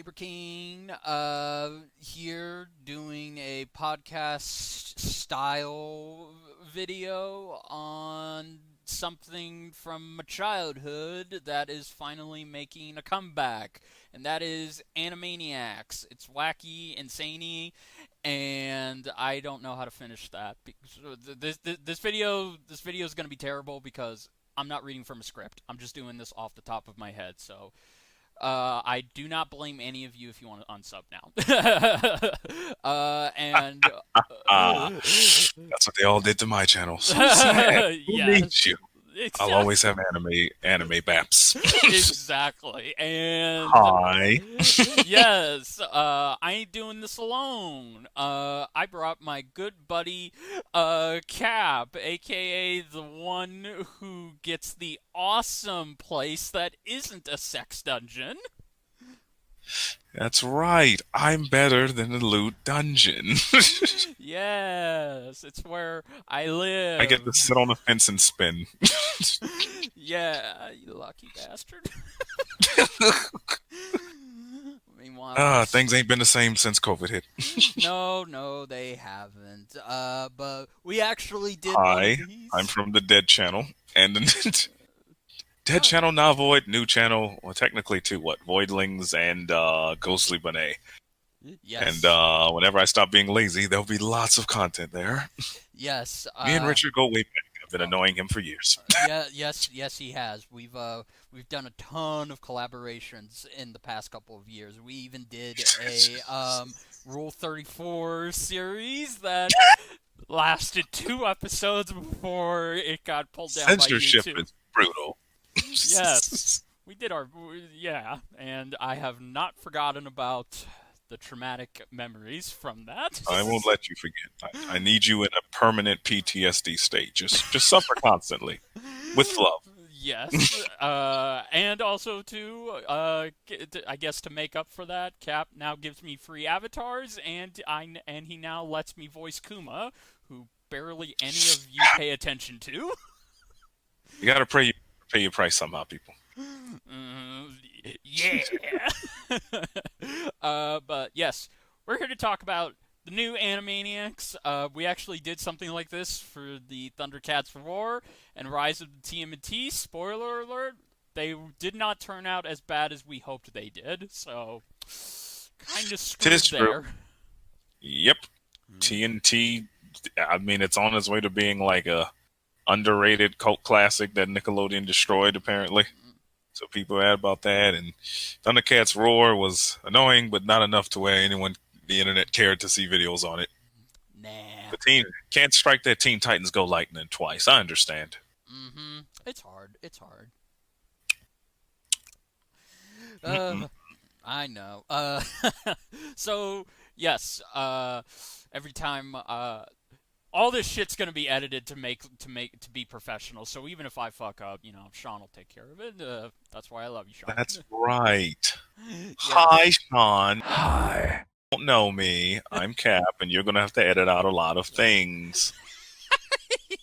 Cyber King, here doing a podcast style video on something from my childhood that is finally making a comeback, and that is Animaniacs. It's wacky, insane, and I don't know how to finish that. This video is going to be terrible because I'm not reading from a script. I'm just doing this off the top of my head, so I do not blame any of you if you want to unsub now. And Ah, that's what they all did to my channel. So sad. Who yes, needs you? it's I'll just always have anime baps. exactly. And Hi. yes, I ain't doing this alone. I brought my good buddy, Cap, aka the one who gets the awesome place that isn't a sex dungeon. That's right. I'm better than the loot dungeon. Yes, it's where I I get to live. sit on a fence and spin. Yeah, you lucky bastard. Meanwhile, Things ain't been the same since COVID hit. no, they haven't. But we actually did one of Hi, I'm these. from the Dead Channel, and the Dead Oh, Channel, now Void, new channel. Well, technically two, what? Voidlings and Ghostly Bonet. And yes, whenever I stop being lazy, there'll be lots of content there. yes. Me and Richard go way back. I've been Oh, annoying him for years. yeah, yes, he has. We've done a ton of collaborations in the past couple of years. We even did a Rule 34 series that lasted 2 episodes before it got pulled down by Censorship YouTube. is brutal. Yes, we did our yeah, and I have not forgotten about the traumatic memories from that. I won't let you forget. I need you in a permanent PTSD state. Just suffer constantly with love. Yes, and also to I guess to make up for that, Cap now gives me free avatars, and he now lets me voice Kuma, who barely any of you pay attention to. You gotta pay your price somehow, people. Uh, yeah. But yes, we're here to talk about the new Animaniacs. We actually did something like this for the Thundercats Roar and Rise of the TMNT. Spoiler alert: they did not turn out as bad as we hoped they did. So, kind of screwed Tis true. there. Yep. TNT. I mean, it's on its way to being like a underrated cult classic that Nickelodeon destroyed, apparently. So people are mad about that. And Thundercats Roar was annoying, but not enough to where anyone the internet cared to see videos on it. Nah. The team can't strike that Teen Titans Go Lightning twice. I understand. It's hard. It's hard. Mm-mm. I know. So yes. Every time. All this shit's gonna be edited to be professional. So even if I fuck up, Sean will take care of it. That's why I love you, Sean. That's right. Hi, Yes. Sean. Hi. You don't know me. I'm Cap, and you're gonna have to edit out a lot of things.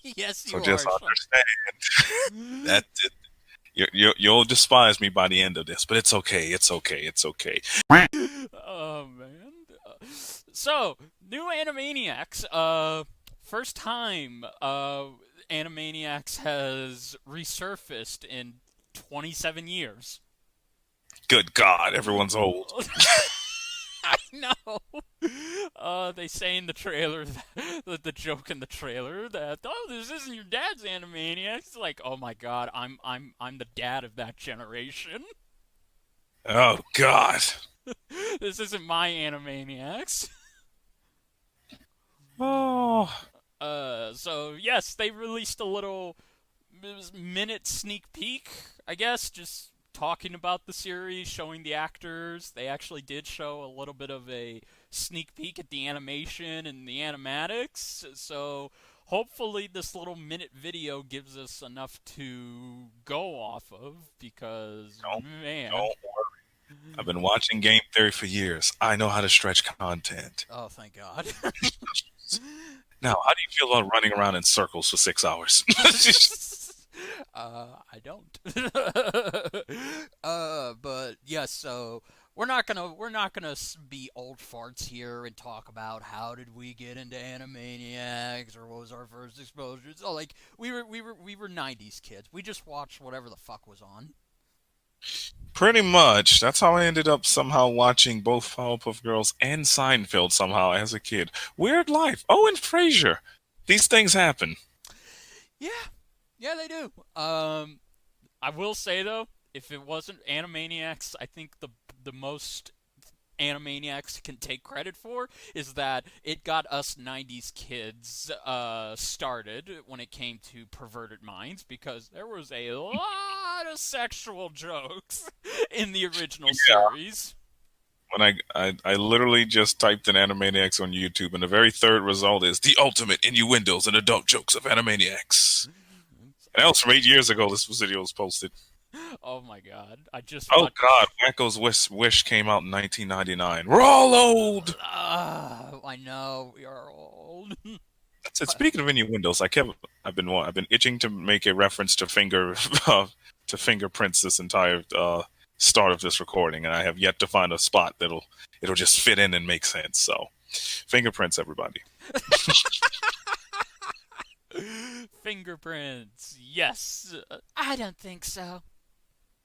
Yes, So you just are, understand Sean. that you'll despise me by the end of this, but it's okay. It's okay. It's okay. Oh man. So new Animaniacs. First time Animaniacs has resurfaced in 27 years. Good God, everyone's old. I know. They say in the trailer, the joke in the trailer that this isn't your dad's Animaniacs. It's like, oh my god, I'm the dad of that generation. Oh God. This isn't my Animaniacs. Oh. So yes, they released a little minute sneak peek, I guess, just talking about the series, showing the actors. They actually did show a little bit of a sneak peek at the animation and the animatics. So hopefully this little minute video gives us enough to go off of because Don't man. worry. I've been watching game theory for years. I know how to stretch content. Oh, thank God. Now, how do you feel about running around in circles for 6 hours? I don't. But yes, so be old farts here and talk about how did we get into Animaniacs or what was our first exposure. So like we were 90s kids. We just watched whatever the fuck was on. Pretty much. That's how I ended up somehow watching both Powerpuff Girls and Seinfeld somehow as a kid. Weird life. Oh, and Frasier. These things happen. Yeah. Yeah, they do. I will say though, if it wasn't Animaniacs, I think the most Animaniacs can take credit for is that it got us 90s kids started when it came to perverted minds because there was a lot of sexual jokes in the original Yeah. series. When I literally just typed in Animaniacs on YouTube, and the very third result is the ultimate innuendos and adult jokes of Animaniacs. And that was from 8 years ago. This video was posted. Oh my god. I just Oh watched. God, Wacko's Wish came out in 1999. We're all old. I know, we are old. That's it. Speaking of innuendos, I've been itching to make a reference to to fingerprints this entire start of this recording, and I have yet to find a spot it'll just fit in and make sense. So, fingerprints, everybody. Fingerprints. Yes. I don't think so.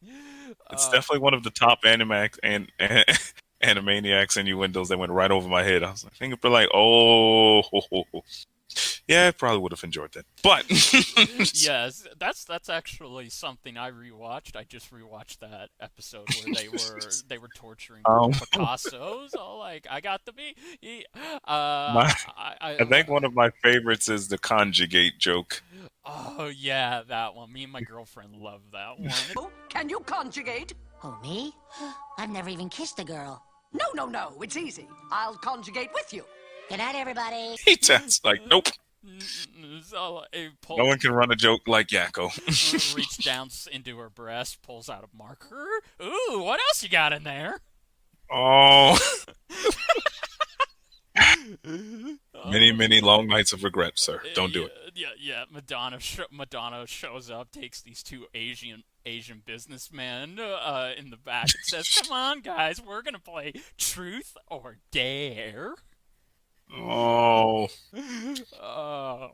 It's Uh, definitely one of the top Animaniacs innuendos that went right over my head. I was like, fingerprint, like, oh, yeah, I probably would have enjoyed that, but yes, that's actually something I rewatched. I just rewatched that episode where they were torturing um, Picasso's. Oh, like I got to be. my I I think one of my favorites is the conjugate joke. oh yeah, that one. Me and my girlfriend love that one. Can you conjugate? Oh, me? I've never even kissed a girl. No, no, no. It's easy. I'll conjugate with you. Good night, everybody. He just like, nope, So it no one can run a joke like Yakko. reached down into her breast, pulls out a marker. Ooh, what else you got in there? Oh, many, Oh, many long nights of regret, sir. Don't do it. yeah. Madonna shows up, takes these two Asian businessmen in the back, and says, "Come on, guys, we're gonna play Truth or Dare." Oh. Um,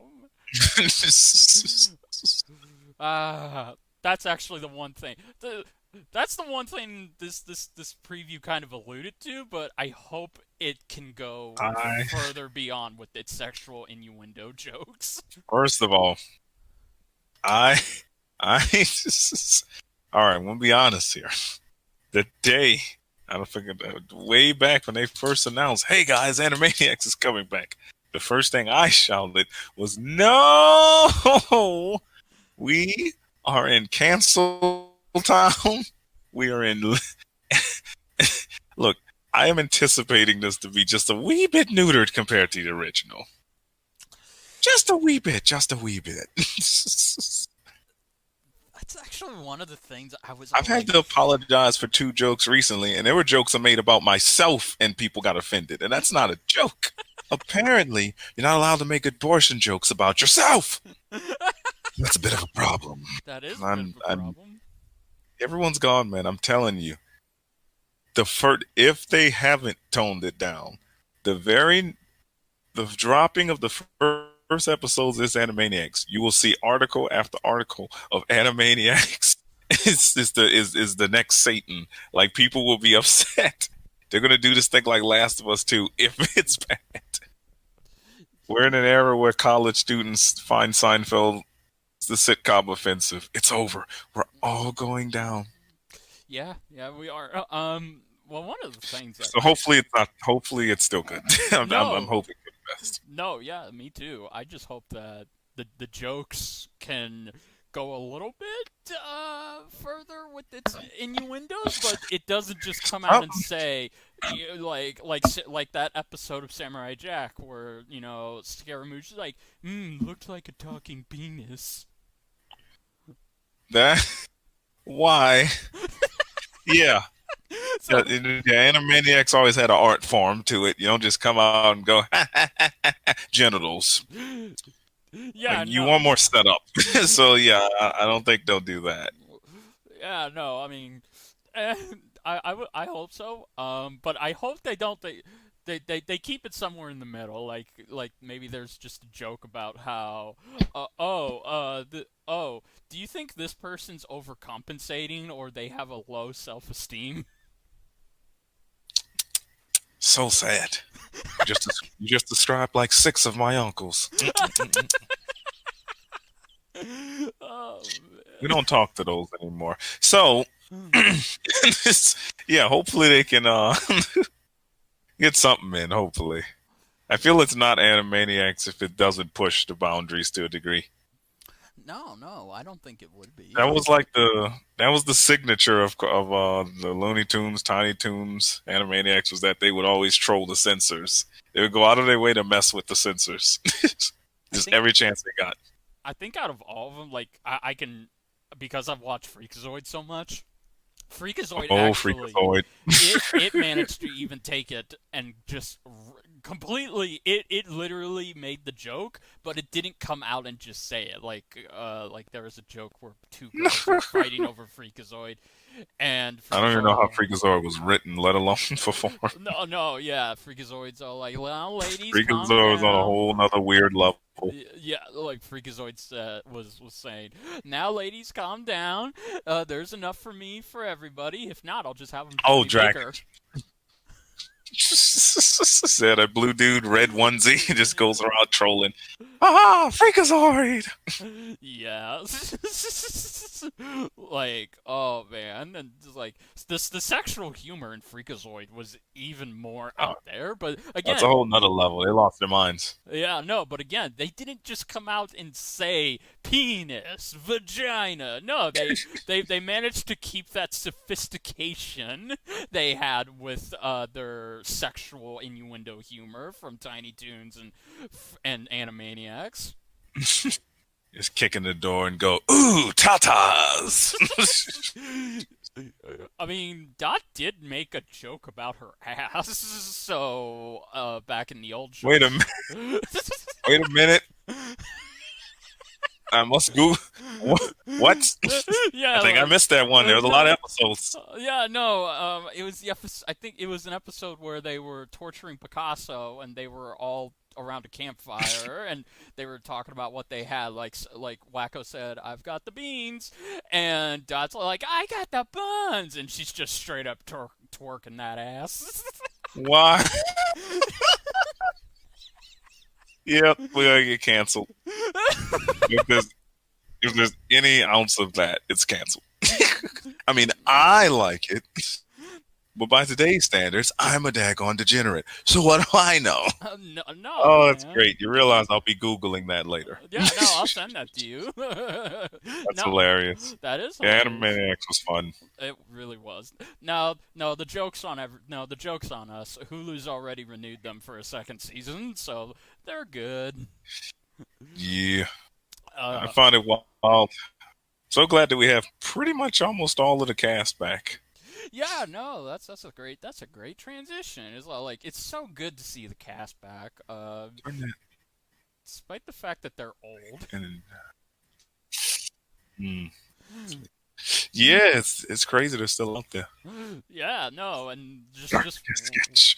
that's actually the one thing. That's the one thing this preview kind of alluded to, but I hope it can go I further beyond with its sexual innuendo jokes. First of all, I I all right. I'm gonna be honest here. The day I don't think way back when they first announced, "Hey guys, Animaniacs is coming back," the first thing I shouted was, "No, we are in cancel town. We are in." Look, I am anticipating this to be just a wee bit neutered compared to the original. Just a wee bit, just a wee bit. That's actually one of the things I was I've had like, to apologize for two jokes recently, and there were jokes I made about myself, and people got offended, and that's not a joke. Apparently, you're not allowed to make abortion jokes about yourself. That's a bit of a problem. that is a bit I'm, of a I'm, problem. everyone's gone, man. I'm telling you. If they haven't toned it down, the dropping of the first episodes of this Animaniacs, you will see article after article of Animaniacs is the next Satan. Like people will be upset. They're gonna do this thing like Last of Us 2 if it's bad. We're in an era where college students find Seinfeld the sitcom offensive. It's over. We're all going down. Yeah, we are. Well, one of the things that So hopefully it's not. Hopefully it's still good. I'm no, hoping for the best. no, yeah, me too. I just hope that the jokes can go a little bit further with its innuendos, but it doesn't just come out Oh, and say like that episode of Samurai Jack where Scaramouche is like, looks like a talking penis. that why? Yeah. So Yeah, Animaniacs always had an art form to it. You don't just come out and go genitals. yeah, Like you no, want more setup. So yeah, I don't think they'll do that. yeah, no. I mean, eh, I hope so. But I hope they don't. They keep it somewhere in the middle. Like maybe there's just a joke about how, do you think this person's overcompensating or they have a low self-esteem? So sad. You just described like 6 of my uncles. Oh We don't talk to those anymore. So, man. yeah, hopefully they can get something in. Hopefully, I feel it's not Animaniacs if it doesn't push the boundaries to a degree. No, I don't think it would be. That was the signature of the Looney Tunes, Tiny Toons, Animaniacs was that they would always troll the censors. They would go out of their way to mess with the censors, I just think every chance they got. I think out of all of them, like I can, because I've watched Freakazoid so much. Freakazoid Oh, actually, Freakazoid! it managed to even take it and just completely. It literally made the joke, but it didn't come out and just say it. Like there was a joke where two girls were fighting over Freakazoid, and I don't even know how Freakazoid. Freakazoid was written, let alone performed. No, yeah, Freakazoid's all like, "Well, ladies, calm Freakazoid was on a down." whole nother weird level. Yeah, like Freakazoid was saying, "Now, ladies, calm down. There's enough for me for everybody. If not, I'll just have them Oh, be Dragon. bigger." Said a blue dude, red onesie, just goes around trolling. Ah, Freakazoid! Yeah. Like, oh man, and just like the sexual humor in Freakazoid was even more Oh, out there. But that's again, a whole nother level. They lost their minds. yeah, no, but again, they didn't just come out and say penis, vagina. No, they managed to keep that sophistication they had with their sexual innuendo humor from Tiny Toons and Animaniacs. Just kick in the door and go, ooh, tatas! I mean, Dot did make a joke about her ass, so back in the old show. Wait a minute. Wait a minute. I must go. What? Yeah, I think I missed that one. There was a lot of episodes. Yeah, no, it was the episode. I think it was an episode where they were torturing Picasso, and they were all around a campfire, and they were talking about what they had. Like Wacko said, "I've got the beans," and Dot's like, "I got the buns," and she's just straight up twerking that ass. Why? Yep, we're gonna get canceled. If there's any ounce of that, it's canceled. I mean, I like it, but by today's standards, I'm a daggone degenerate. So what do I know? No, Oh, that's man. great. You realize I'll be Googling that later. Yeah, no, I'll send that to you. That's No, hilarious. that is Yeah, hilarious. Animaniacs was fun. It really was. No, the joke's on the joke's on us. Hulu's already renewed them for a second season, so they're good. Yeah, I Uh, find it wild. So glad that we have pretty much almost all of the cast back. yeah, no, that's a great transition. It's so good to see the cast back. Despite the fact that they're old. And, mm, yeah, it's crazy they're still out there. Yeah, no, and just watch.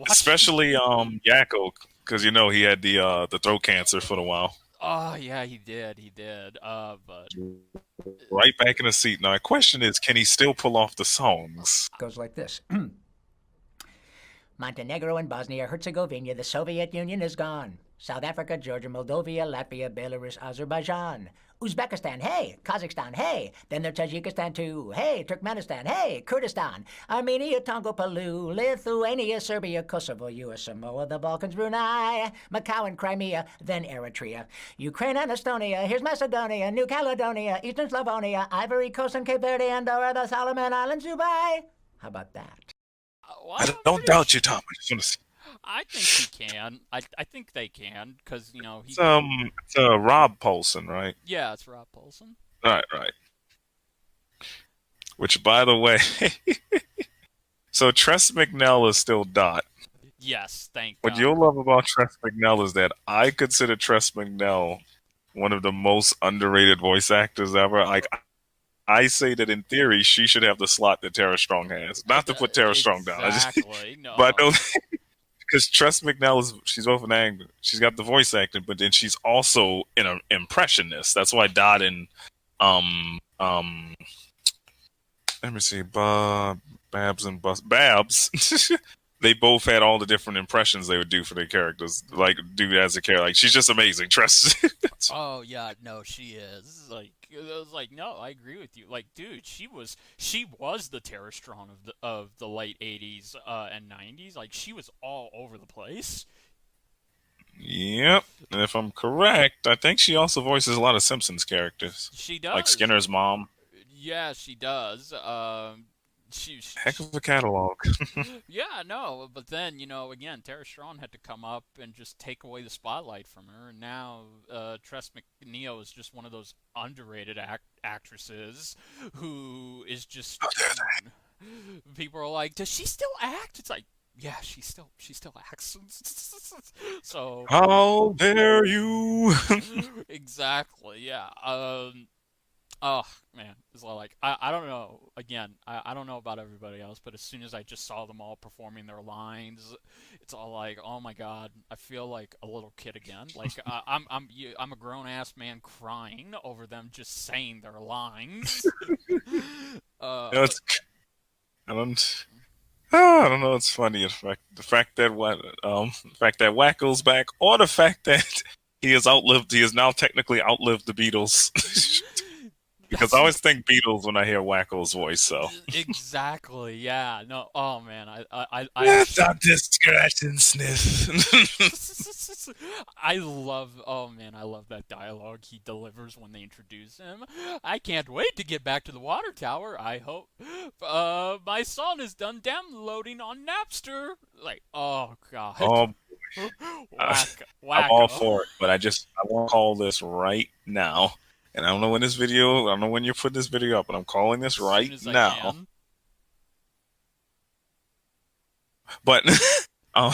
Especially Yakko, because you know he had the throat cancer for a while. Oh yeah, he did. But Right back in the seat. Now, the question is, can he still pull off the songs? Goes like this. Montenegro and Bosnia-Herzegovina, the Soviet Union is gone. South Africa, Georgia, Moldova, Latvia, Belarus, Azerbaijan. Uzbekistan, hey. Kazakhstan, hey. Then there's Tajikistan too. Hey, Turkmenistan, hey. Kurdistan, Armenia, Tonga, Palau, Lithuania, Serbia, Kosovo, US Samoa, the Balkans, Brunei, Macau and Crimea, then Eritrea. Ukraine and Estonia, here's Macedonia, New Caledonia, Eastern Slavonia, Ivory Coast and Cape Verde, Andorra, the Solomon Islands, Dubai. How about that? well, I don't doubt you, Tom. I just want to see. I think he can. I think they can because he. It's Rob Paulson, right? Yeah, it's Rob Paulson. Right. Which, by the way, so Tress McNell is still Dot. Yes, thank What God. you'll love about Tress McNell is that I consider Tress McNell one of the most underrated voice actors ever. Like, I say that in theory, she should have the slot that Tara Strong has. Not to put Tara Strong down, Exactly. but I No. don't because Tress McNell she's both an actor. She's got the voice acting, but then she's also an impressionist. That's why Dot and um um let me see, Babs. They both had all the different impressions they would do for their characters, like do as a character. Like she's just amazing. Tress. Oh yeah, no, she is. Like I was like, no, I agree with you. Like, dude, she was the Tara Strong of the late '80s and '90s. Like, she was all over the place. Yep. And if I'm correct, I think she also voices a lot of Simpsons characters, She like does. Skinner's mom. Yeah, she does. Heck of a catalog. Yeah, no, but then again, Tara Strong had to come up and just take away the spotlight from her, and now Tress MacNeille is just one of those underrated actresses who is just. People are like, does she still act? It's like, yeah, she still acts. So How dare you? exactly, yeah. Oh man, it's like I don't know. Again, I don't know about everybody else, but as soon as I just saw them all performing their lines, it's all like, oh my god, I feel like a little kid again. Like I'm a grown ass man crying over them just saying their lines. You know, it's, I don't. I don't know. It's funny. The fact that Wacko's back, or the fact that he has now technically outlived the Beatles. Because I always think Beatles when I hear Wacko's voice. So Exactly. Yeah. No. Oh man. stop this scratch and sniff. I love. Oh man, I love that dialogue he delivers when they introduce him. I can't wait to get back to the water tower. I hope. My song is done downloading on Napster. Like, oh god. Oh, I'm all Wacko. for it, but I want to call this right now. And I don't know when you're putting this video up, but I'm calling this As soon right as I now. can. But um,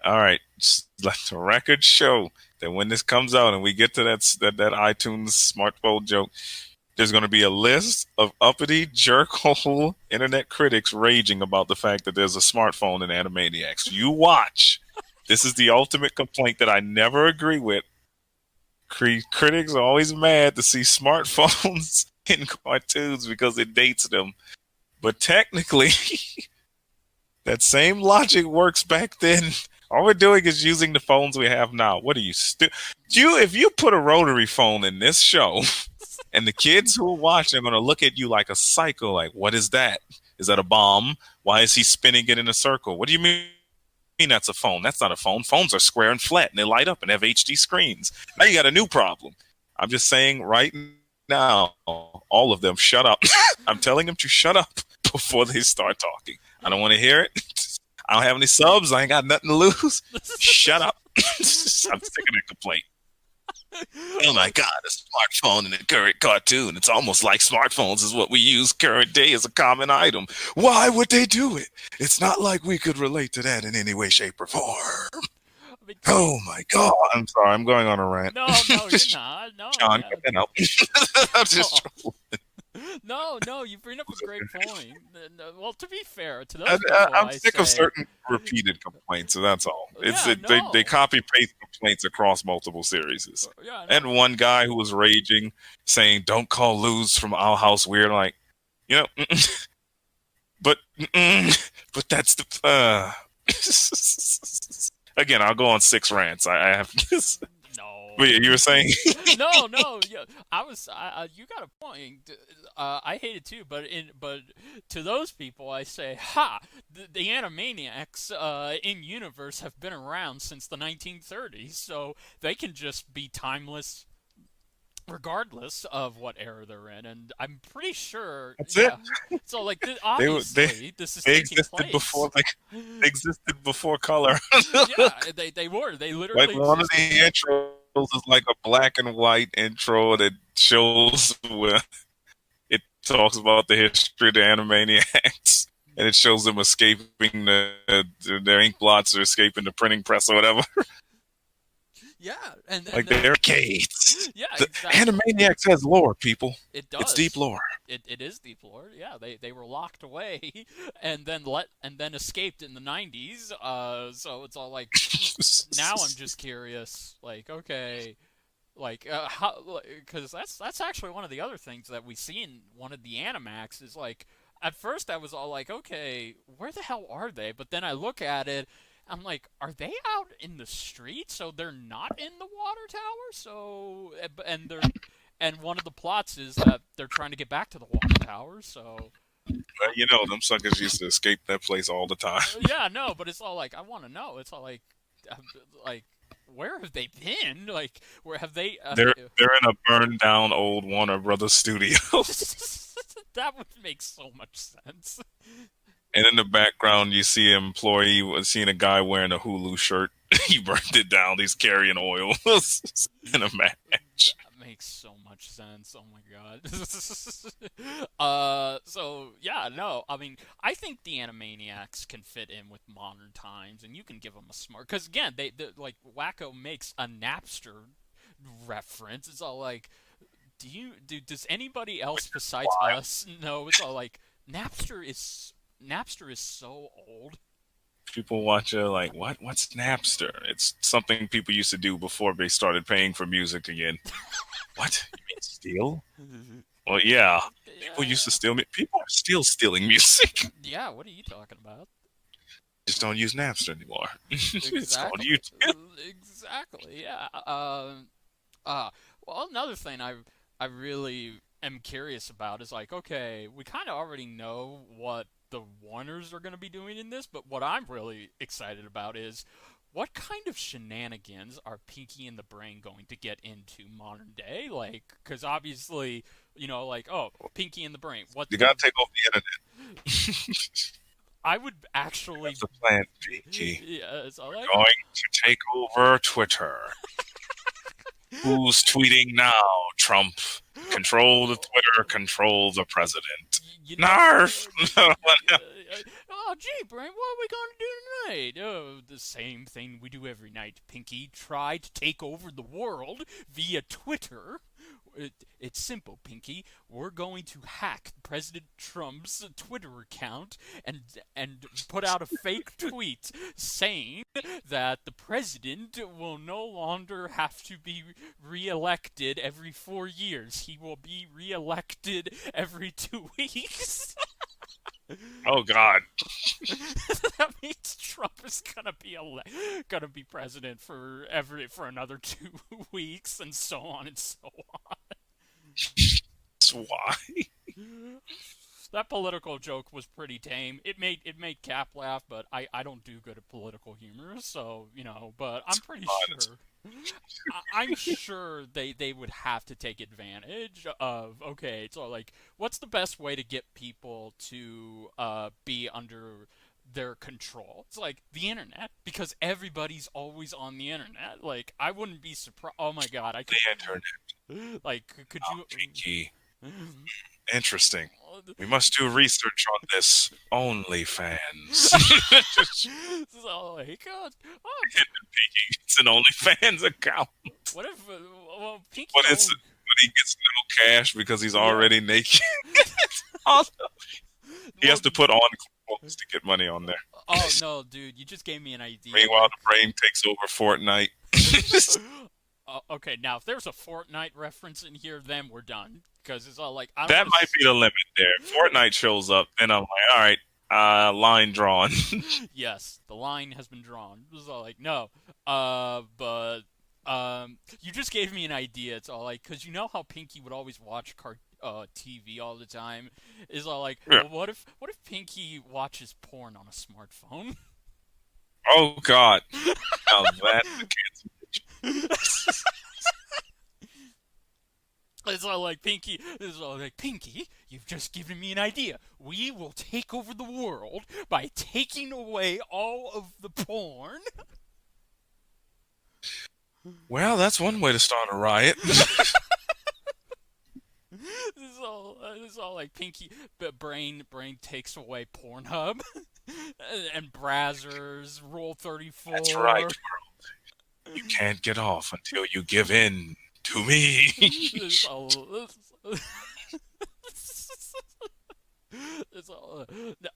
all right, just let the record show that when this comes out and we get to that iTunes smartphone joke, there's going to be a list of uppity jerkhole internet critics raging about the fact that there's a smartphone in Animaniacs. You watch. This is the ultimate complaint that I never agree with. Critics are always mad to see smartphones in cartoons because it dates them. But technically, that same logic works back then. All we're doing is using the phones we have now. What are you if you put a rotary phone in this show, and the kids who are watching are going to look at you like a psycho, like, what is that? Is that a bomb? Why is he spinning it in a circle? What do you mean that's a phone? That's not a phone. Phones are square and flat, and they light up and have HD screens. Now you got a new problem. I'm just saying right now, all of them, shut up. I'm telling them to shut up before they start talking. I don't want to hear it. I don't have any subs. I ain't got nothing to lose. Shut up. I'm sick of that complaint. Oh my god, a smartphone in a current cartoon. It's almost like smartphones is what we use current day as a common item. Why would they do it? It's not like we could relate to that in any way, shape, or form. Oh my god. I'm sorry, I'm going on a rant. No, you're not. No, John, yeah. cut that out. I'm just No, you bring up a great point. Well, to be fair to those people, I'm I sick of say, certain repeated complaints, so that's all. Yeah, They no. copy paste complaints across multiple series. Yeah, no. And one guy who was raging, saying, "Don't call Luz from Our House weird." Like, but that's the. Again, I'll go on 6 rants. I have. No. But yeah, you were saying. No. Yeah, you got a point. I hate it too, but to those people, I say, ha! The Animaniacs in universe have been around since the 1930s, so they can just be timeless, regardless of what era they're in. And I'm pretty sure. That's yeah. it. So like, They obviously, this is they taking existed place. before they existed before color. Yeah, they were. They literally. Like one of existed. the intros is like a black and white intro that shows where it talks about the history of the Animaniacs, and it shows them escaping their ink blots or escaping the printing press or whatever. Yeah, and Like then they're decades. yeah, The exactly. Animaniacs has lore, people. It It's deep does. lore. It is deep lore. Yeah, they were locked away and then escaped in the 90s. So it's all like now I'm just curious. Like, okay, like how, because that's actually one of the other things that we see in one of the Animax is like at first I was all like, okay, where the hell are they? But then I look at it, I'm like, are they out in the street? So they're not in the water tower. So and they're and one of the plots is that they're trying to get back to the water tower. So But you know, them suckers used to escape that place all the time. yeah, no, but it's all like I want to know. It's all uh, like where have they been? Like where have they? They're in a burned down old Warner Brothers studio. That would make so much sense. And in the background, you see an employee seeing a guy wearing a Hulu shirt. He burned it down. He's carrying oil in a match. That makes so much sense. Oh my god. So yeah, no. I mean, I think the Animaniacs can fit in with modern times, and you can give them a smart. Because again, they like Wacko makes a Napster reference. It's all like, does anybody else besides us know? It's all like Napster is so old. People watch it like, what? What's Napster? It's something people used to do before they started paying for music again. What? You mean steal? Well, yeah. People used to steal. People are still stealing music. Yeah, what are you talking about? Just don't use Napster anymore. It's called Exactly. YouTube. Exactly. Yeah. Well, another thing I really am curious about is like, okay, we kind of already know what the Warners are going to be doing in this, but what I'm really excited about is what kind of shenanigans are Pinky and the Brain going to get into modern day? Like, because obviously, like, oh, Pinky and the Brain. What You gotta take over the internet. I would actually. That's the plan, Pinky. Yeah, so like, Going to take over Twitter. Who's tweeting now, Trump? Control the Twitter, control the president. Narf! Oh, gee, Brain, what are we going to do tonight? Oh, the same thing we do every night, Pinky. Try to take over the world via Twitter. It's simple, Pinky. We're going to hack President Trump's Twitter account and put out a fake tweet saying that the president will no longer have to be reelected every 4 years. He will be reelected every 2 weeks. Oh God! That means Trump is gonna be president for another 2 weeks, and so on and so on. That's why. That political joke was pretty tame. It made Cap laugh, but I don't do good at political humor, so But I'm pretty sure. I'm sure they would have to take advantage of, okay, so like, what's the best way to get people to be under their control? It's like the internet, because everybody's always on the internet. Like, I wouldn't be surprised. Oh my god, I could, The internet. like, could Oh, you? Pinky. Interesting. We must do research on this OnlyFans. So like, oh, Pinky, it's an OnlyFans account. what if? Well, Pinky. But he gets no cash because he's already naked. Also, he has to put on clothes to get money on there. Oh no, dude! You just gave me an idea. Meanwhile, the brain takes over Fortnite. Okay, now if there's a Fortnite reference in here, then we're done. Because it's all like, That might be the limit there. Fortnite shows up, and I'm like, all right, line drawn. Yes, the line has been drawn. It was all like, no. But you just gave me an idea. It's all like, because you know how Pinky would always watch TV all the time. Is all like, Yeah. well, what if Pinky watches porn on a smartphone? Oh God! Now that's the cancel. It's all like, Pinky. It's all like, Pinky, you've just given me an idea. We will take over the world by taking away all of the porn. Well, that's one way to start a riot. This is all like Pinky, but Brain takes away Pornhub and Brazzers, Roll 34. That's right. You can't get off until you give in to me. It's all- it's all-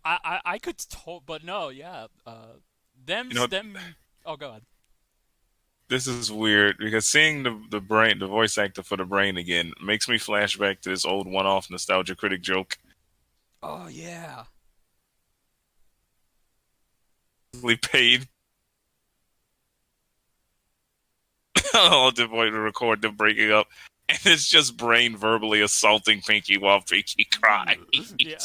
I could but no, yeah. You know, Them. Oh god. this is weird because seeing the voice actor for the brain again makes me flash back to this old one-off nostalgia critic joke. Oh yeah. We paid all the boy to record them breaking up, and it's just Brain verbally assaulting Pinky while Pinky cries. Yeah.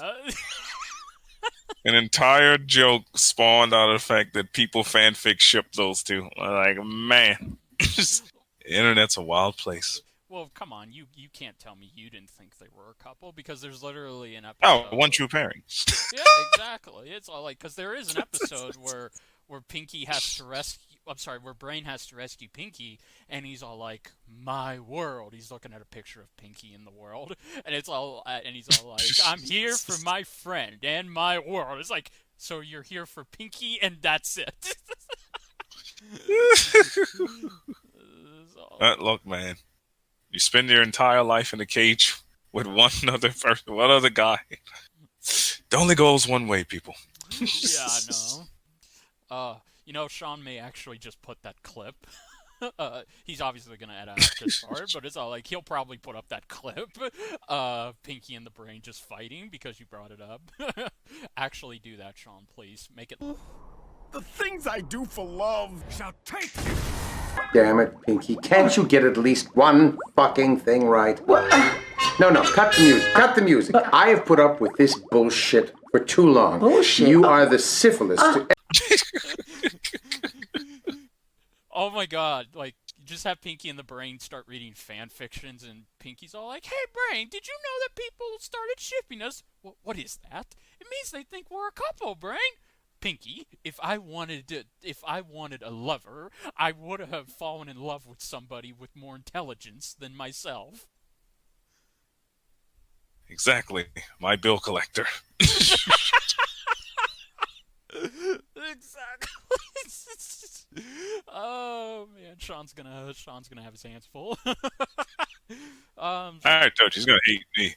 An entire joke spawned out of the fact that people fanfic ship those two. Like, man, the internet's a wild place. Well, come on, you can't tell me you didn't think they were a couple because there's literally an Oh, episode. one true pairing. Yeah, exactly. It's all like because there is an episode where Pinky has to rescue. I'm sorry, where Brain has to rescue Pinky, and he's all like, "My world." He's looking at a picture of Pinky in the world, and it's all, and he's all like, "I'm here for my friend and my world." It's like, so you're here for Pinky, and that's it. So- Look, man, you spend your entire life in a cage with one other guy. It only goes one way, people. yeah, I know. Sean may actually just put that clip. He's obviously gonna edit out this part, but it's all like he'll probably put up that clip. Pinky and the Brain just fighting because you brought it up. Actually, do that, Sean, please. Make it. The things I do for love shall take you. Damn it, Pinky. Can't you get at least one fucking thing right? No, cut the music. Cut the music. I have put up with this bullshit for too long. Bullshit? You are the syphilis to... Oh my god, like, just have Pinky and the Brain start reading fan fictions, and Pinky's all like, "Hey, Brain, did you know that people started shipping us?" What is that? It means they think we're a couple, Brain. Pinky, if I wanted a lover, I would have fallen in love with somebody with more intelligence than myself. Exactly, my bill collector. Exactly. Oh man, Sean's gonna have his hands full. I told you, he's gonna hate me.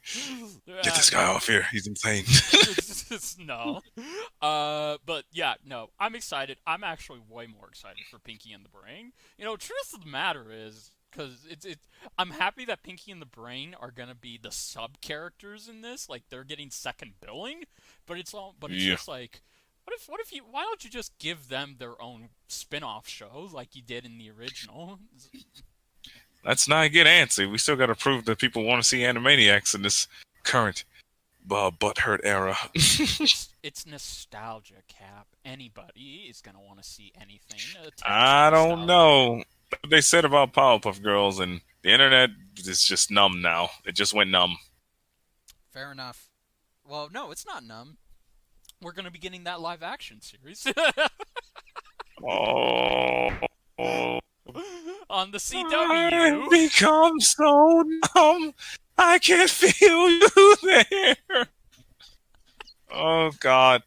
Get this guy off here. He's insane. No. But yeah, no. I'm excited. I'm actually way more excited for Pinky and the Brain. Truth of the matter is, because I'm happy that Pinky and the Brain are gonna be the sub characters in this. Like they're getting second billing, but it's just like, why don't you just give them their own spin-off show like you did in the original? Let's not get antsy. We still got to prove that people want to see Animaniacs in this current butthurt era. It's nostalgia, Cap. Anybody is gonna want to see anything. I don't know. They said about Powerpuff Girls, and the internet is just numb now. It just went numb. Fair enough. Well, no, it's not numb. We're gonna be getting that live action series. Oh. On the CW. I've become so numb. I can feel you there. Oh, God.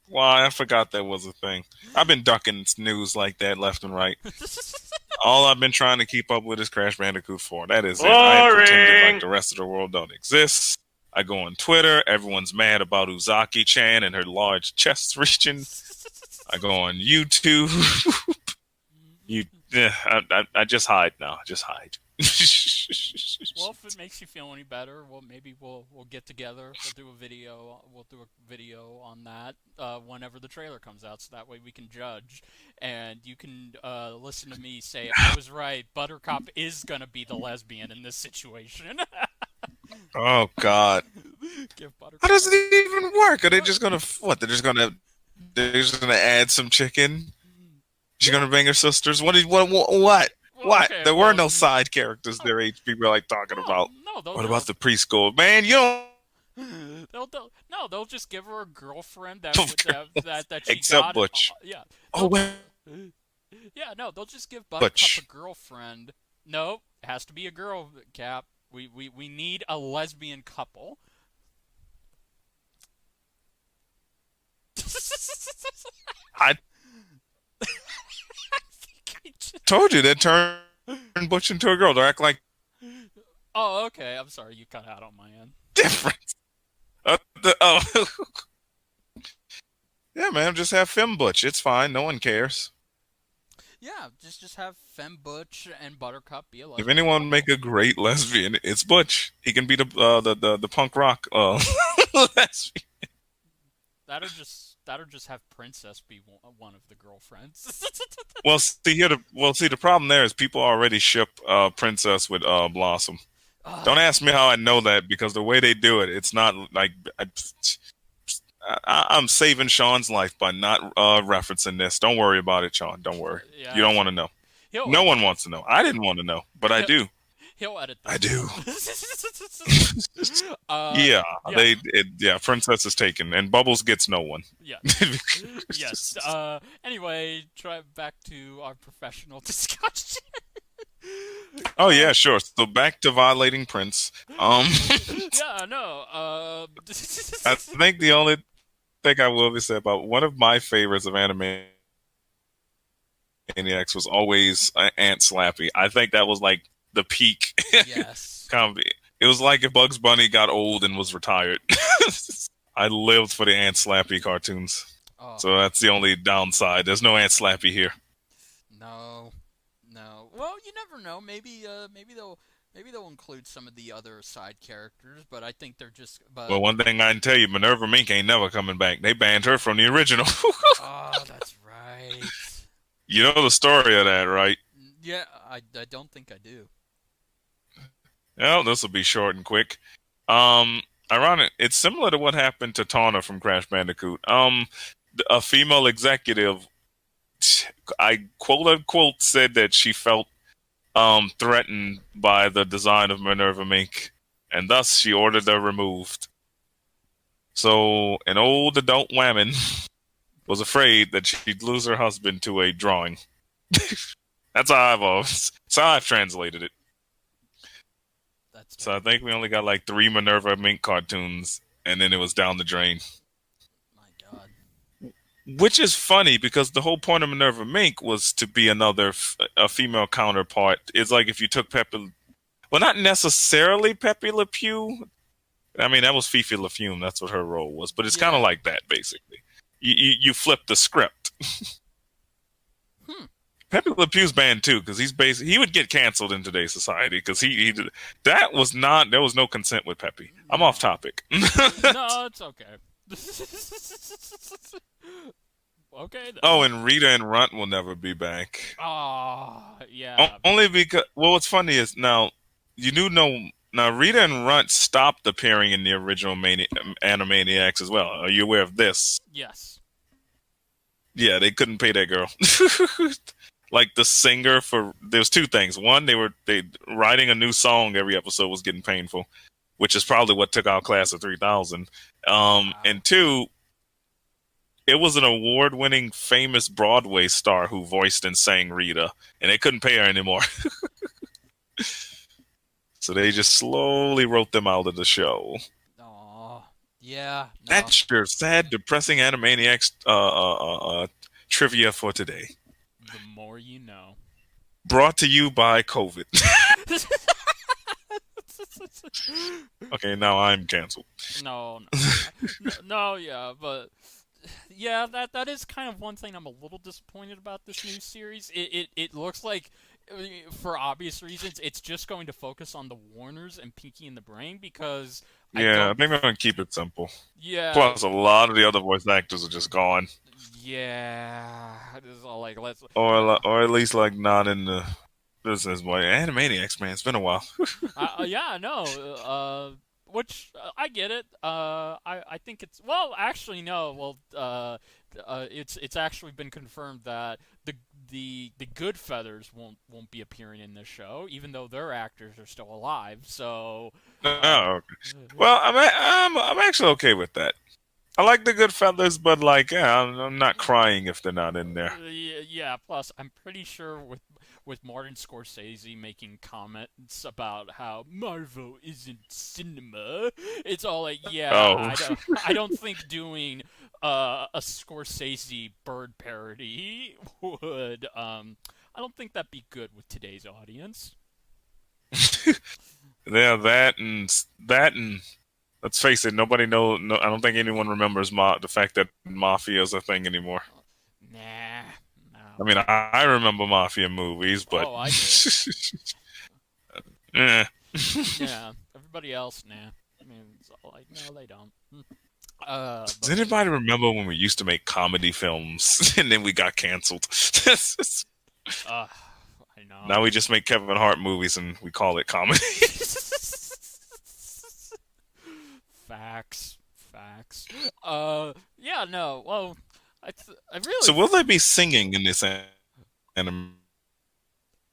Why? I forgot that was a thing. I've been ducking news like that left and right. All I've been trying to keep up with is Crash Bandicoot 4. That is it. I have pretended like the rest of the world don't exist. I go on Twitter. Everyone's mad about Uzaki-chan and her large chest region. I go on YouTube. I just hide now. Just hide. Well, if it makes you feel any better, well, maybe we'll get together. We'll do a video on that whenever the trailer comes out, so that way we can judge, and you can listen to me say I was right. Buttercup is gonna be the lesbian in this situation. Oh, God. How does it even work? Are they just gonna what? They're just gonna add some chicken. She's gonna bang her sisters. What? Okay, There were no side characters their age people are like talking about. No, What about the preschool? Man, you don't. They'll just give her a girlfriend that she Except got. Butch. Yeah. Oh, wait. Yeah, no, they'll just give Buttercup Butch. a girlfriend. No, it has to be a girl, Cap. We need a lesbian couple. I I think I Told you that turned Butch into a girl to act like Oh, okay. I'm sorry, you cut out on my end. different. Yeah, man, just have Femme Butch. It's fine. No one cares. Yeah, just have Femme Butch and Buttercup be a If lesbian anyone couple. make a great lesbian, it's Butch. He can be the punk rock lesbian. That'll just have Princess be one of the girlfriends. The problem there is people already ship Princess with Blossom. Don't ask me how I know that because the way they do it, it's not like I'm saving Sean's life by not referencing this. Don't worry about it, Sean. Don't worry. Yeah, You don't want to know. No one wants to know. I didn't want to know, but I do. He'll edit this. I do. Yeah. Princess is taken, and Bubbles gets no one. Yeah. Yes. Anyway, try back to our professional discussion. Oh yeah, sure. So back to violating Prince. Yeah, no. I think the only thing I will be say about one of my favorites of Animaniacs was always Aunt Slappy. I think that was like the peak Yes. comedy. It was like if Bugs Bunny got old and was retired. I lived for the Aunt Slappy cartoons. Oh. So that's the only downside. There's no Aunt Slappy here. No. Well, you never know. Maybe they'll include some of the other side characters, but I think they're just. But... Well, one thing I can tell you, Minerva Mink ain't never coming back. They banned her from the original. Oh, that's right. You know the story of that, right? Yeah, I don't think I do. Well, this will be short and quick. Ironic. It's similar to what happened to Tawna from Crash Bandicoot. A female executive, I quote unquote said that she felt threatened by the design of Minerva Mink, and thus she ordered her removed. So an old adult woman was afraid that she'd lose her husband to a drawing. That's how I've translated it. So I think we only got like 3 Minerva Mink cartoons, and then it was down the drain. My God. Which is funny because the whole point of Minerva Mink was to be a female counterpart. It's like if you took Pepe, well, not necessarily Pepe Le Pew. I mean, that was Fifi LaFume. That's what her role was. But it's kind of like that, basically. You flip the script. Pepe Le Pew's banned too because he would get canceled in today's society because he did, there was no consent with Pepe. I'm off topic. No, it's okay. Okay. Then. Oh, and Rita and Runt will never be back. Oh, yeah. Only because what's funny is now Rita and Runt stopped appearing in the original Animaniacs as well. Are you aware of this? Yes. Yeah, they couldn't pay that girl. Like the singer there's 2 things. One, they writing a new song every episode was getting painful, which is probably what took out Class of 3000. Wow. And 2, it was an award-winning famous Broadway star who voiced and sang Rita, and they couldn't pay her anymore. So they just slowly wrote them out of the show. Aw. Yeah. No. That's your sad, depressing Animaniacs trivia for today. The more you know. Brought to you by COVID. Okay, now I'm canceled. No, yeah, but yeah, that is kind of one thing I'm a little disappointed about this new series. It looks like, for obvious reasons, it's just going to focus on the Warners and Pinky and the Brain because I think I'm gonna keep it simple. Yeah. Plus, a lot of the other voice actors are just gone. Yeah, this is all like or at least like not in the business. Boy, Animaniacs, man, it's been a while. Yeah, no. Which I get it. I think it's actually no. It's actually been confirmed that the Good Feathers won't be appearing in this show, even though their actors are still alive. So. Okay. Well, I'm actually okay with that. I like the Good Feathers, but I'm not crying if they're not in there. Yeah. Plus, I'm pretty sure with Martin Scorsese making comments about how Marvel isn't cinema, it's all like, I don't think doing a Scorsese bird parody would I don't think that'd be good with today's audience. Yeah, that and let's face it, nobody know. No, I don't think anyone remembers the fact that mafia is a thing anymore. Nah, I no. mean, I remember mafia movies, but Oh, I do. eh. Yeah, everybody else, nah. I mean, it's all like, no, they don't. Does But anybody remember when we used to make comedy films and then we got canceled? I know. Now we just make Kevin Hart movies and we call it comedy. Facts. Yeah, no. Well, I really. So will they be singing in this anime?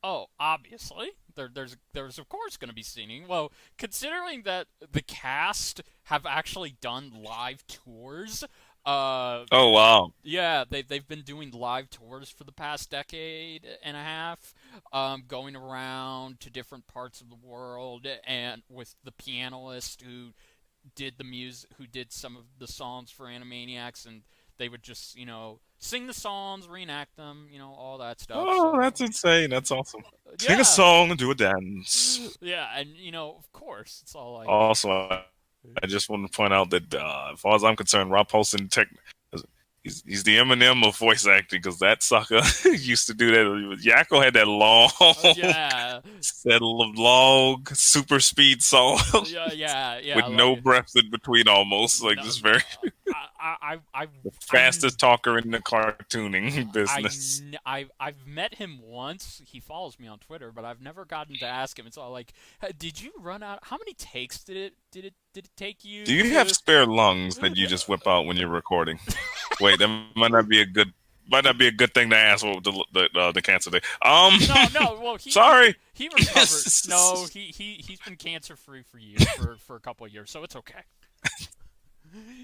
Oh, obviously, there's of course going to be singing. Well, considering that the cast have actually done live tours, Oh wow! yeah, they've been doing live tours for the past decade and a half, going around to different parts of the world, and with the pianist who did the music, who did some of the songs for Animaniacs, and they would just, sing the songs, reenact them, all that stuff. Oh, So, that's insane. That's awesome. Sing yeah, a song and do a dance. yeah, and of course, it's all like, Also, I just want to point out that, as far as I'm concerned, Rob Paulson he's the Eminem of voice acting because that sucker used to do that. Yakko had that long, yeah, that long super speed song yeah, with no like, breaths in between, almost like no, just very the fastest talker in the cartooning business. I've met him once. He follows me on Twitter, but I've never gotten to ask him. It's all like, "Hey, did you run out? How many takes did it take you? Do you have spare lungs that you just whip out when you're recording? Wait, that might not be a good thing to ask. What the cancer day? No. Well, sorry. He recovered. No, he's been cancer free for years, for a couple of years, so it's okay.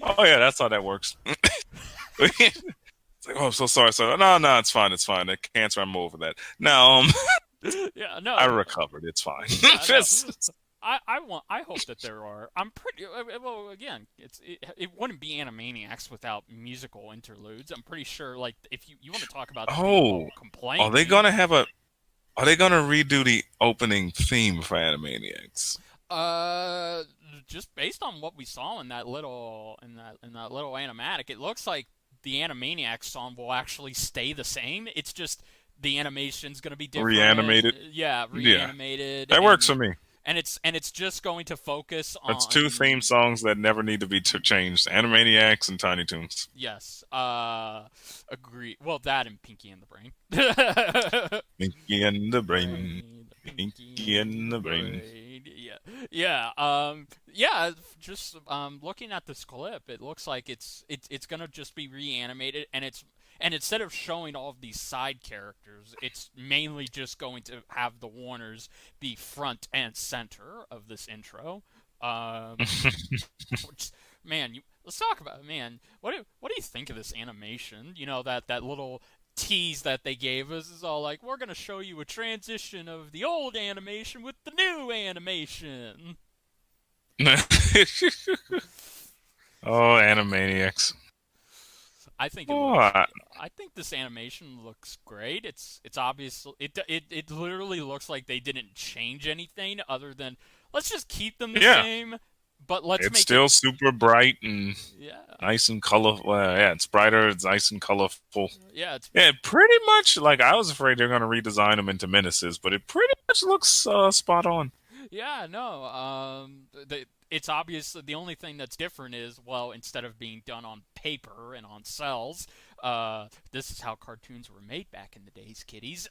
Oh yeah, that's how that works. It's like, oh, I'm so sorry. So no, it's fine. The cancer, I'm over that. Now, Yeah, no. I recovered. It's fine. Yeah, no. I hope that there are. I'm pretty well. Again, it wouldn't be Animaniacs without musical interludes. I'm pretty sure. Like, if you want to talk about complaining, Are they gonna redo the opening theme for Animaniacs? Just based on what we saw in that little animatic, it looks like the Animaniacs song will actually stay the same. It's just the animation's going to be different. Reanimated. Yeah, reanimated. That works for me. And it's just going to focus on. That's two theme songs that never need to be changed: Animaniacs and Tiny Toons. Yes. Agree. Well, that and Pinky and the Brain. Pinky and the Brain. Pinky and the Brain. Yeah. Just looking at this clip, it looks like it's gonna just be reanimated, and instead of showing all of these side characters, it's mainly just going to have the Warners be front and center of this intro. Let's talk about it, man. What do you think of this animation? That little tease that they gave us is all like, we're gonna show you a transition of the old animation with the new animation. Oh, Animaniacs. I think this animation looks great. It's obvious. It literally looks like they didn't change anything other than, let's just keep them the same, but let's make still super bright and nice and colorful. It's brighter. It's nice and colorful. Yeah, pretty much. Like, I was afraid they're gonna redesign them into menaces, but it pretty much looks spot on. Yeah, no. It's obvious the only thing that's different is, well, instead of being done on paper and on cells, this is how cartoons were made back in the days, kiddies.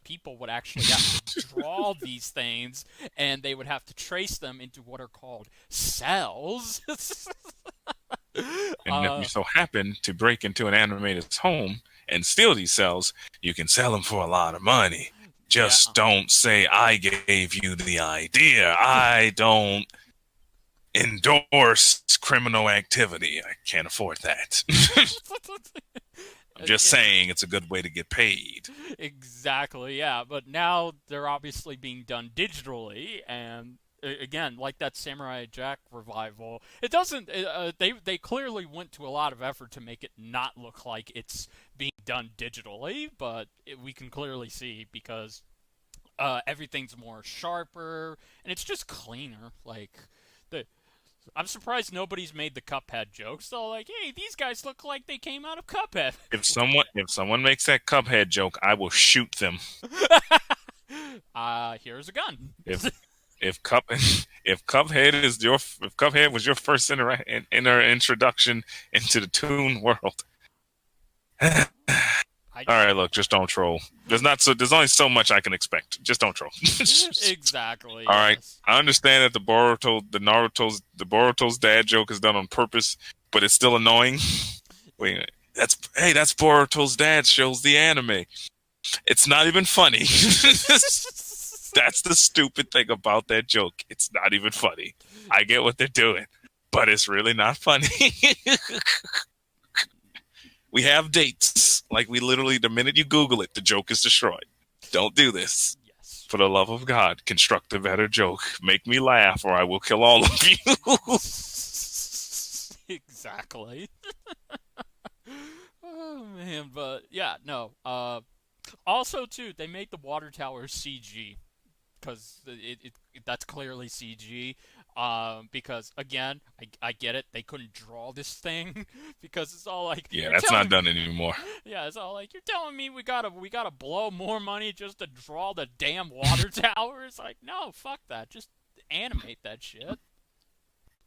People would actually have to draw these things, and they would have to trace them into what are called cells. And if you so happen to break into an animator's home and steal these cells, you can sell them for a lot of money. Just don't say I gave you the idea. I don't endorse criminal activity. I can't afford that. I'm just saying it's a good way to get paid. Exactly, yeah. But now they're obviously being done digitally, and again, like that Samurai Jack revival, it doesn't. They clearly went to a lot of effort to make it not look like it's being done digitally, but we can clearly see because everything's more sharper and it's just cleaner. Like the. I'm surprised nobody's made the Cuphead jokes. They're like, "Hey, these guys look like they came out of Cuphead." If someone makes that Cuphead joke, I will shoot them. Here's a gun. If Cuphead was your first introduction into the Toon world. All right, look, just don't troll. There's only so much I can expect. Just don't troll. Exactly. All right, Yes. I understand that the Boruto's dad joke is done on purpose, but it's still annoying. Wait, that's Boruto's dad shows the anime. It's not even funny. That's the stupid thing about that joke. It's not even funny. I get what they're doing, but it's really not funny. We have dates. Like, we literally, the minute you Google it, the joke is destroyed. Don't do this. Yes. For the love of God, construct a better joke. Make me laugh, or I will kill all of you. Exactly. Oh man, but yeah, no. Also, too, they made the water tower CG because that's clearly CG. Because again, I get it. They couldn't draw this thing because it's all like Yeah, you're that's telling not done anymore. Yeah, it's all like you're telling me we gotta blow more money just to draw the damn water tower. It's like, no, fuck that. Just animate that shit.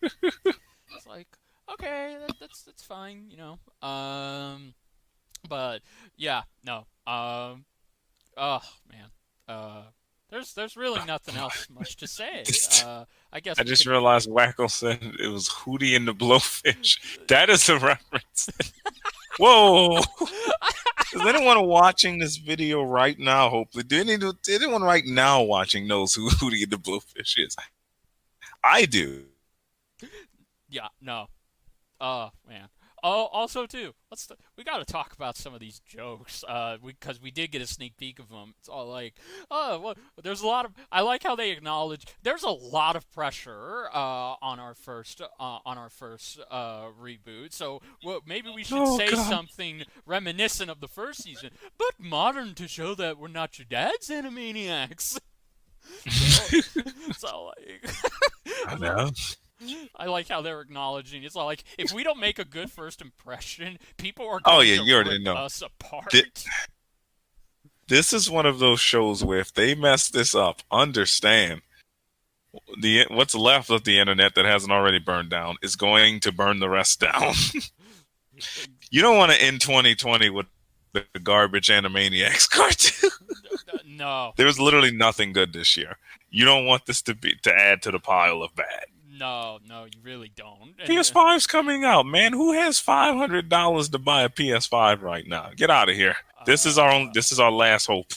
It's like, okay, that's fine, you know. But yeah, no. Oh man. There's really nothing else much to say. I guess I just realized Wacko said it was Hootie and the Blowfish. That is a reference. Whoa! Is anyone watching this video right now? Hopefully, anyone right now watching knows who Hootie and the Blowfish is? I do. Yeah, no. Oh man. Oh, also too, we got to talk about some of these jokes, because we did get a sneak peek of them. It's all like, oh, well, there's a lot of. I like how they acknowledge there's a lot of pressure on our first reboot. So maybe we should say something reminiscent of the first season, but modern to show that we're not your dad's Animaniacs. so like, I know. I like how they're acknowledging. It's all like, if we don't make a good first impression, people are Oh going yeah, to you already rip know. us apart. This is one of those shows where if they mess this up, understand what's left of the internet that hasn't already burned down is going to burn the rest down. You don't want to end 2020 with the garbage Animaniacs cartoon. No. There was literally nothing good this year. You don't want this to add to the pile of bad. No, you really don't. And, PS5's coming out, man. Who has $500 to buy a PS5 right now? Get out of here. This is our last hope.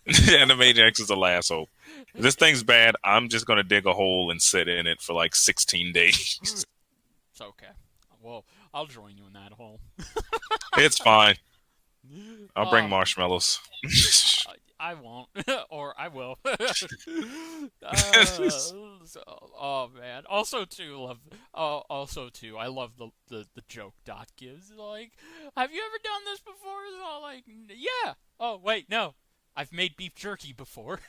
Animaniacs is the last hope. If this thing's bad, I'm just gonna dig a hole and sit in it for like 16 days. It's okay. Well, I'll join you in that hole. It's fine. I'll bring marshmallows. I won't, or I will. Oh man. Also too, I love the joke Dot gives. Like, have you ever done this before? It's all like, yeah. Oh wait, no, I've made beef jerky before.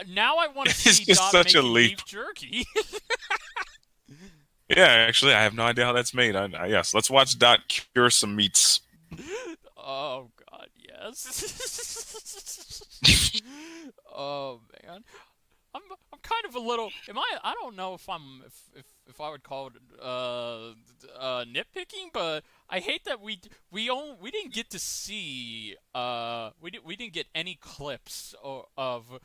Now I want to see just Dot such a making leap. beef jerky. Yeah, actually, I have no idea how that's made. Yes, let's watch Dot cure some meats. Oh God, yes. Oh man, I'm kind of a little. I don't know if I would call it nitpicking, but I hate that we didn't get to see we didn't get any clips of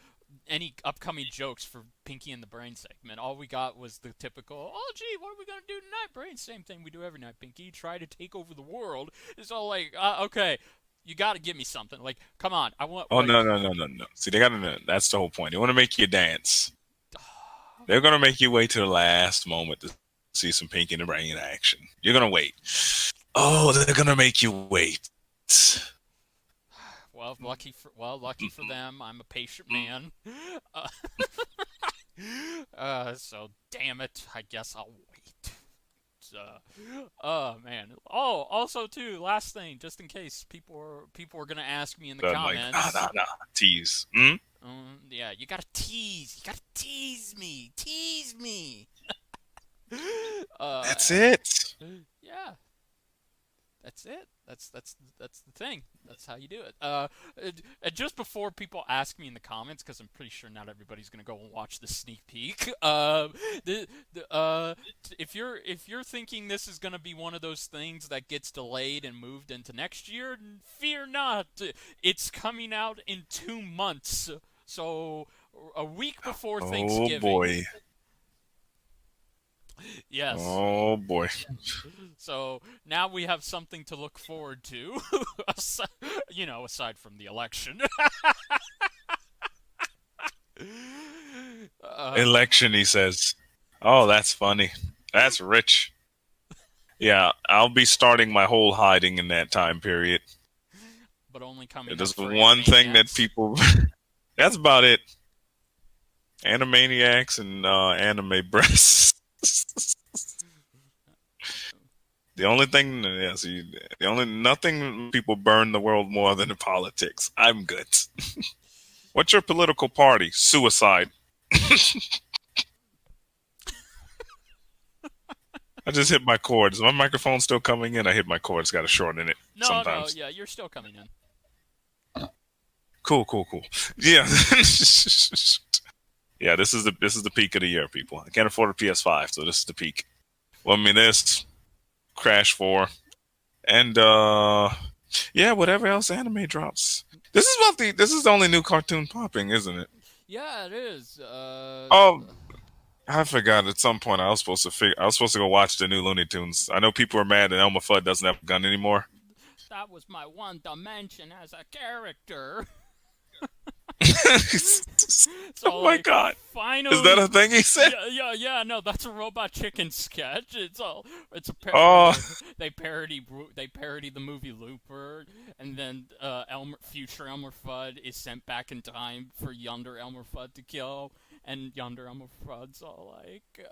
any upcoming jokes for Pinky and the Brain segment. All we got was the typical, oh gee, what are we gonna do tonight, Brain? Same thing we do every night, Pinky. Try to take over the world. It's all like, okay, you got to give me something. Like, come on, I want. Oh like, no! See, they gotta. That's the whole point. They want to make you dance. They're gonna make you wait to the last moment to see some Pinky and the Brain action. You're gonna wait. Oh, they're gonna make you wait. Well, lucky for them, I'm a patient man. So damn it, I guess I'll wait. Oh man. Oh, also too, last thing, just in case people are gonna ask me in the But like, comments. nah, tease. Hmm? Yeah, you gotta tease. You gotta tease me. Tease me. That's it. Yeah. That's it. That's the thing. That's how you do it. Just before people ask me in the comments, because I'm pretty sure not everybody's gonna go and watch the sneak peek. If you're thinking this is gonna be one of those things that gets delayed and moved into next year, fear not. It's coming out in 2 months, so a week before Thanksgiving. Oh boy. Yes. Oh boy. So now we have something to look forward to, aside from the election. Election, he says. Oh, that's funny. That's rich. Yeah, I'll be starting my whole hiding in that time period. But only coming There's up for one thing that Animaniacs. people... That's about it. Animaniacs and anime breasts. The only thing, nothing people burn the world more than the politics. I'm good. What's your political party? Suicide. I just hit my cord. Is my microphone still coming in? I hit my cord. It's got a short in it sometimes. No, yeah, you're still coming in. Cool. Yeah. Yeah, this is the peak of the year, people. I can't afford a PS5, so this is the peak. Well, I mean, this Crash 4, and yeah, whatever else anime drops. This is the only new cartoon popping, isn't it? Yeah, it is. Oh, I forgot. At some point, I was supposed to go watch the new Looney Tunes. I know people are mad that Elmer Fudd doesn't have a gun anymore. That was my one dimension as a character. So, oh my god! Finally, Is that a thing he said? Yeah. No, that's a Robot Chicken sketch. It's a parody. Oh. They parody the movie Looper, and then future Elmer Fudd is sent back in time for younger Elmer Fudd to kill, and younger Elmer Fudd's all like,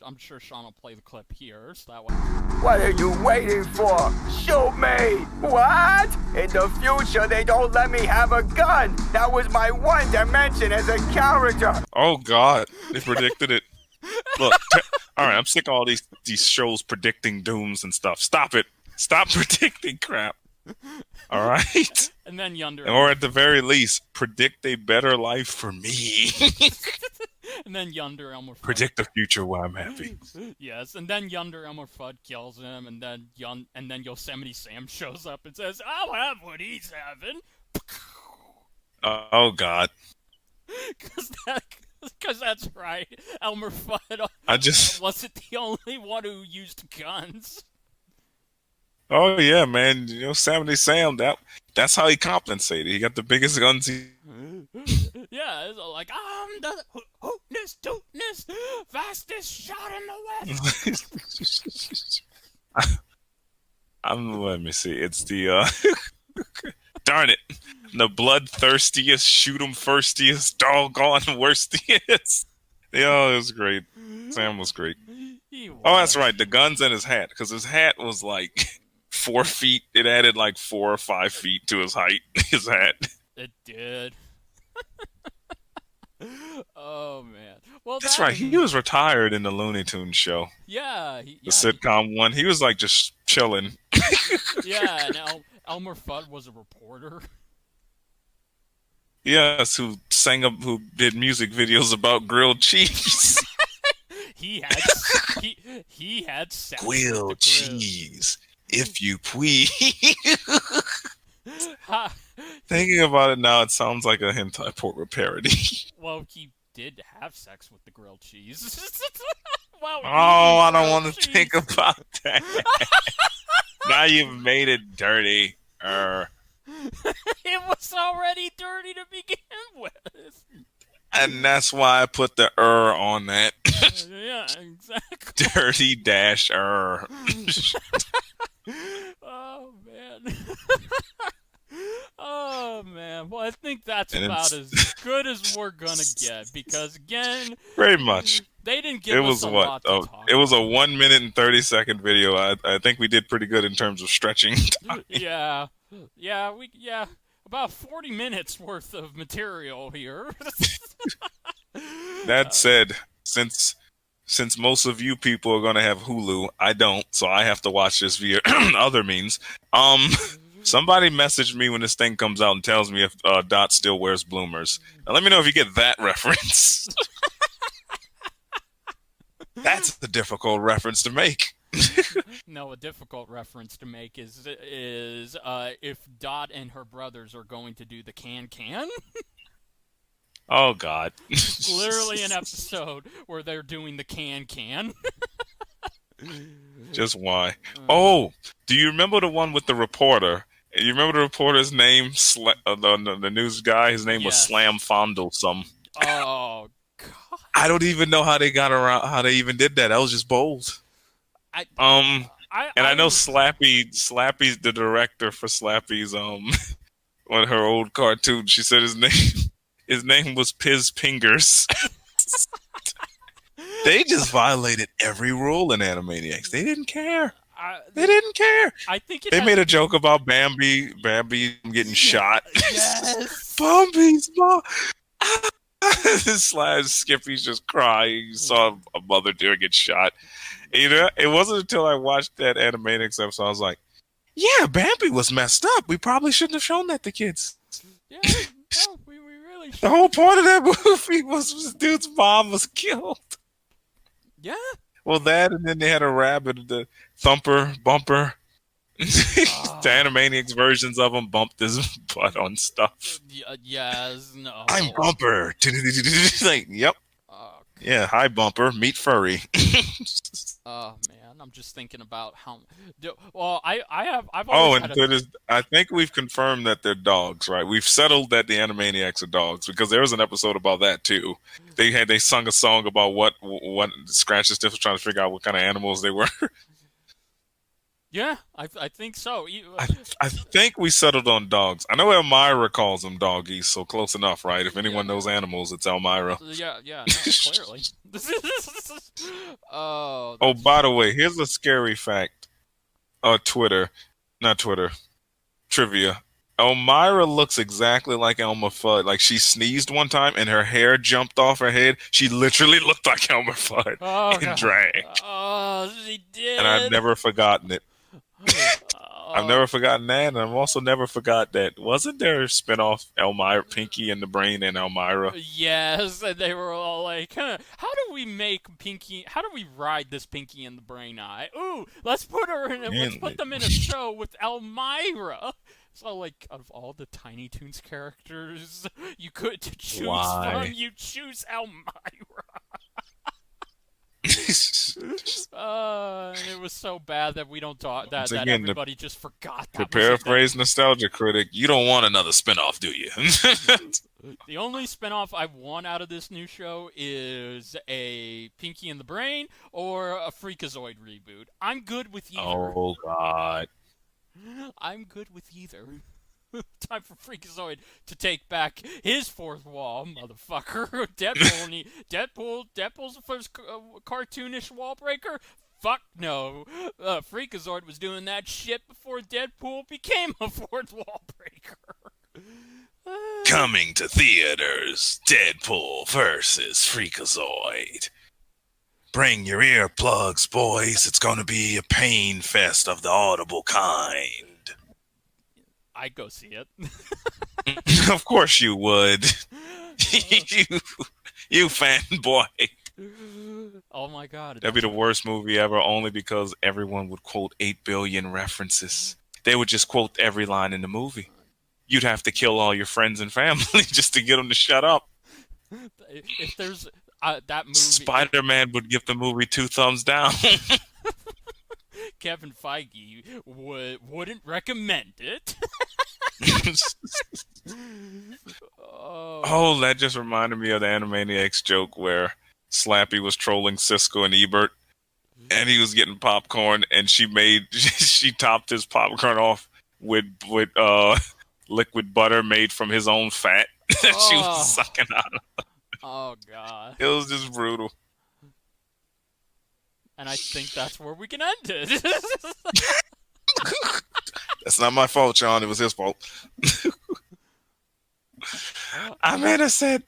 I'm sure Sean will play the clip here, so that way. What are you waiting for? Shoot me! What? In the future, they don't let me have a gun. That was my one dimension as a character. Oh god, they predicted it. Look, all right, I'm sick of all these shows predicting dooms and stuff. Stop it. Stop predicting crap. All right? And then younger. Or at the very least, predict a better life for me. And then younger Elmer Fudd. Predict the future where I'm happy. Yes, and then younger Elmer Fudd kills him, and then Yosemite Sam shows up and says, "I'll have what he's having." Oh god. Because that's right. Elmer Fudd wasn't the only one who used guns. Oh yeah, man. Yosemite Sam, that's how he compensated. He got the biggest guns Yeah, it's like, I'm the hootness, tootness, fastest shot in the West. Let me see. It's the darn it. The bloodthirstiest, shoot 'em firstiest, doggone worstiest. Yeah, it was great. Sam was great. Oh, that's right. The guns and his hat. Because his hat was like 4 feet. It added like 4 or 5 feet to his height. His hat. It did. Oh, man. Well, that's right. He was retired in the Looney Tunes show. Yeah. The sitcom one. He was like just chilling. Yeah, and Elmer Fudd was a reporter. Yes, who did music videos about grilled cheese. He had sex grilled cheese, if you please. Thinking about it now, it sounds like a hentai porn parody. Well, he did have sex with the grilled cheese. I don't want to think about that. Now you've made it dirty. It was already dirty to begin with. And that's why I put the on that. Yeah, exactly. Dirty dash Oh, man. Oh, man. well, I think that's And about it's as good as we're gonna get because again, pretty much. they didn't It give us was a what? lot to talk It was a about. 1 minute and 30-second video. I think we did pretty good in terms of stretching. Yeah, yeah, about 40 minutes worth of material here. That said, since most of you people are gonna have Hulu, I don't, so I have to watch this via other means. Somebody messaged me when this thing comes out and tells me if Dot still wears bloomers. Now let me know if you get that reference. That's a difficult reference to make. No, a difficult reference to make is if Dot and her brothers are going to do the can. Oh God! Literally an episode where they're doing the can. Just why? Oh, do you remember the one with the reporter? You remember the reporter's name? The news guy. His name was Yes. Slam Fondle. Oh God! I don't even know how they got around. How they even did that. That was just bold. I know Slappy's the director for Slappy's one of her old cartoons. She said his name was Piz Pingers. They just violated every rule in Animaniacs. They didn't care. They didn't care. I think They made a joke about Bambi getting shot. Yes. Bambi's mom. Slash Skippy's just crying. You saw a mother deer get shot. You know, it wasn't until I watched that Animaniacs episode I was like, yeah, Bambi was messed up. We probably shouldn't have shown that to kids. Yeah, no, we really should. The whole point of that movie was this dude's mom was killed. Yeah. Well, that, and then they had a rabbit, the Thumper, Bumper. The Animaniacs versions of him bumped his butt on stuff. Yes, no. I'm Bumper. Like, yep. Yeah, hi Bumper. Meet Furry. Oh man, I'm just thinking about how. Well, I've Oh, always and had I think we've confirmed that they're dogs, right? We've settled that the Animaniacs are dogs because there was an episode about that too. They sung a song about what Scratch and Sniff was trying to figure out what kind of animals they were. Yeah, I think so. I think we settled on dogs. I know Elmira calls them doggies, so close enough, right? If anyone knows animals, it's Elmira. Yeah, no, clearly. Oh. Oh, by the way, here's a scary fact. Not Twitter. Trivia. Elmira looks exactly like Elmer Fudd. Like she sneezed one time and her hair jumped off her head. She literally looked like Elmer Fudd in drag. Oh, she did. And I've never forgotten it. I've never forgotten that, and I've also never forgot that. Wasn't there a spinoff, Elmira, Pinky and the Brain and Elmira? Yes, and they were all like, how do we ride this Pinky and the Brain eye? Ooh, let's put them in a show with Elmira. So, like, of all the Tiny Toons characters you could choose from, you choose Elmira. And it was so bad that we don't talk that everybody just forgot that. To paraphrase Nostalgia Critic, you don't want another spinoff, do you? The only spinoff I want out of this new show is a Pinky and the Brain or a Freakazoid reboot. I'm good with either. Oh God. I'm good with either. Time for Freakazoid to take back his fourth wall, motherfucker. Deadpool's the first cartoonish wall breaker? Fuck no. Freakazoid was doing that shit before Deadpool became a fourth wall breaker. Coming to theaters, Deadpool versus Freakazoid. Bring your earplugs, boys. It's gonna be a pain fest of the audible kind. I'd go see it. Of course you would. you fanboy. Oh my god. That'd be the worst movie ever, only because everyone would quote 8 billion references. They would just quote every line in the movie. You'd have to kill all your friends and family just to get them to shut up. If there's that movie... Spider-Man would give the movie 2 thumbs down. Kevin Feige wouldn't recommend it. Oh, that just reminded me of the Animaniacs joke where Slappy was trolling Cisco and Ebert, and he was getting popcorn, and she topped his popcorn off with liquid butter made from his own fat that she Oh. was sucking out. Oh god. It was just brutal. And I think that's where we can end it. That's not my fault, Sean. It was his fault. I'm innocent.